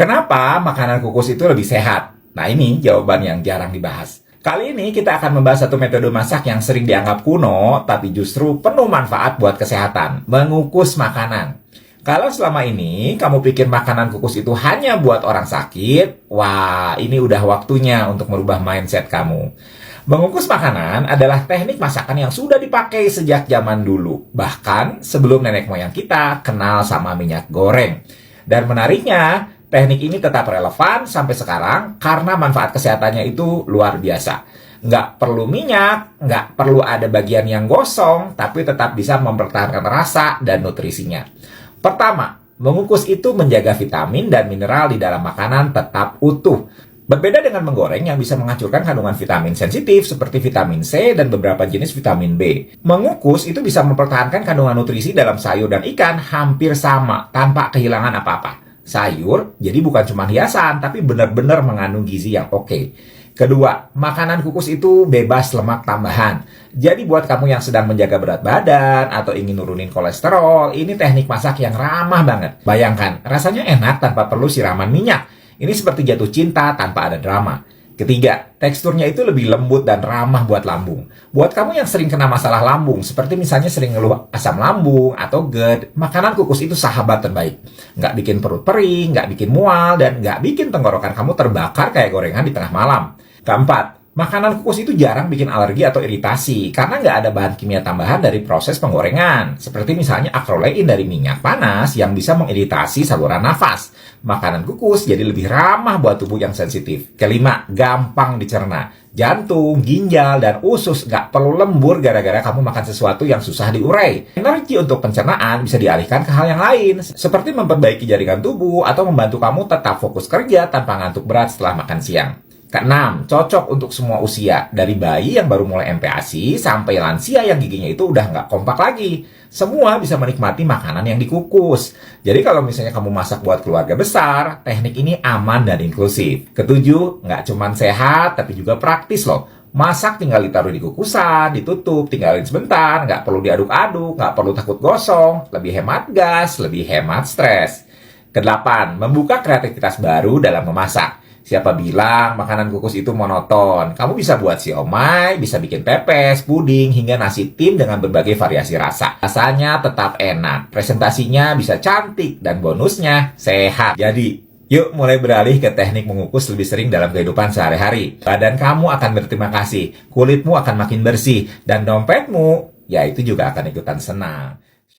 Kenapa makanan kukus itu lebih sehat? Nah, ini jawaban yang jarang dibahas. Kali ini kita akan membahas satu metode masak yang sering dianggap kuno, tapi justru penuh manfaat buat kesehatan, mengukus makanan. Kalau selama ini kamu pikir makanan kukus itu hanya buat orang sakit, wah, ini udah waktunya untuk merubah mindset kamu. Mengukus makanan adalah teknik masakan yang sudah dipakai sejak zaman dulu, bahkan sebelum nenek moyang kita kenal sama minyak goreng. Dan menariknya, teknik ini tetap relevan sampai sekarang karena manfaat kesehatannya itu luar biasa. Nggak perlu minyak, nggak perlu ada bagian yang gosong, tapi tetap bisa mempertahankan rasa dan nutrisinya. Pertama, mengukus itu menjaga vitamin dan mineral di dalam makanan tetap utuh. Berbeda dengan menggoreng yang bisa menghancurkan kandungan vitamin sensitif seperti vitamin C dan beberapa jenis vitamin B. Mengukus itu bisa mempertahankan kandungan nutrisi dalam sayur dan ikan hampir sama tanpa kehilangan apa-apa. Sayur jadi bukan cuma hiasan, tapi benar-benar mengandung gizi yang oke. Kedua, makanan kukus itu bebas lemak tambahan. Jadi buat kamu yang sedang menjaga berat badan atau ingin nurunin kolesterol, ini teknik masak yang ramah banget. Bayangkan, rasanya enak tanpa perlu siraman minyak. Ini seperti jatuh cinta tanpa ada drama. Ketiga, teksturnya itu lebih lembut dan ramah buat lambung. Buat kamu yang sering kena masalah lambung, seperti misalnya sering ngeluh asam lambung atau GERD, makanan kukus itu sahabat terbaik. Nggak bikin perut perih, nggak bikin mual, dan nggak bikin tenggorokan kamu terbakar kayak gorengan di tengah malam. Keempat, makanan kukus itu jarang bikin alergi atau iritasi karena nggak ada bahan kimia tambahan dari proses penggorengan. Seperti misalnya akrolein dari minyak panas yang bisa mengiritasi saluran nafas. Makanan kukus jadi lebih ramah buat tubuh yang sensitif. Kelima, gampang dicerna. Jantung, ginjal, dan usus nggak perlu lembur gara-gara kamu makan sesuatu yang susah diurai. Energi untuk pencernaan bisa dialihkan ke hal yang lain, seperti memperbaiki jaringan tubuh atau membantu kamu tetap fokus kerja tanpa ngantuk berat setelah makan siang. Keenam, cocok untuk semua usia, dari bayi yang baru mulai MPASI sampai lansia yang giginya itu udah nggak kompak lagi. Semua bisa menikmati makanan yang dikukus. Jadi kalau misalnya kamu masak buat keluarga besar, teknik ini aman dan inklusif. Ketujuh, nggak cuma sehat, tapi juga praktis loh. Masak tinggal ditaruh di kukusan, ditutup, tinggalin sebentar, nggak perlu diaduk-aduk, nggak perlu takut gosong, lebih hemat gas, lebih hemat stres. Kedelapan, membuka kreativitas baru dalam memasak. Siapa bilang makanan kukus itu monoton? Kamu bisa buat siomay, bisa bikin pepes, puding, hingga nasi tim dengan berbagai variasi rasa. Rasanya tetap enak, presentasinya bisa cantik, dan bonusnya sehat. Jadi, yuk mulai beralih ke teknik mengukus lebih sering dalam kehidupan sehari-hari. Badan kamu akan berterima kasih, kulitmu akan makin bersih, dan dompetmu, ya itu juga akan ikutan senang.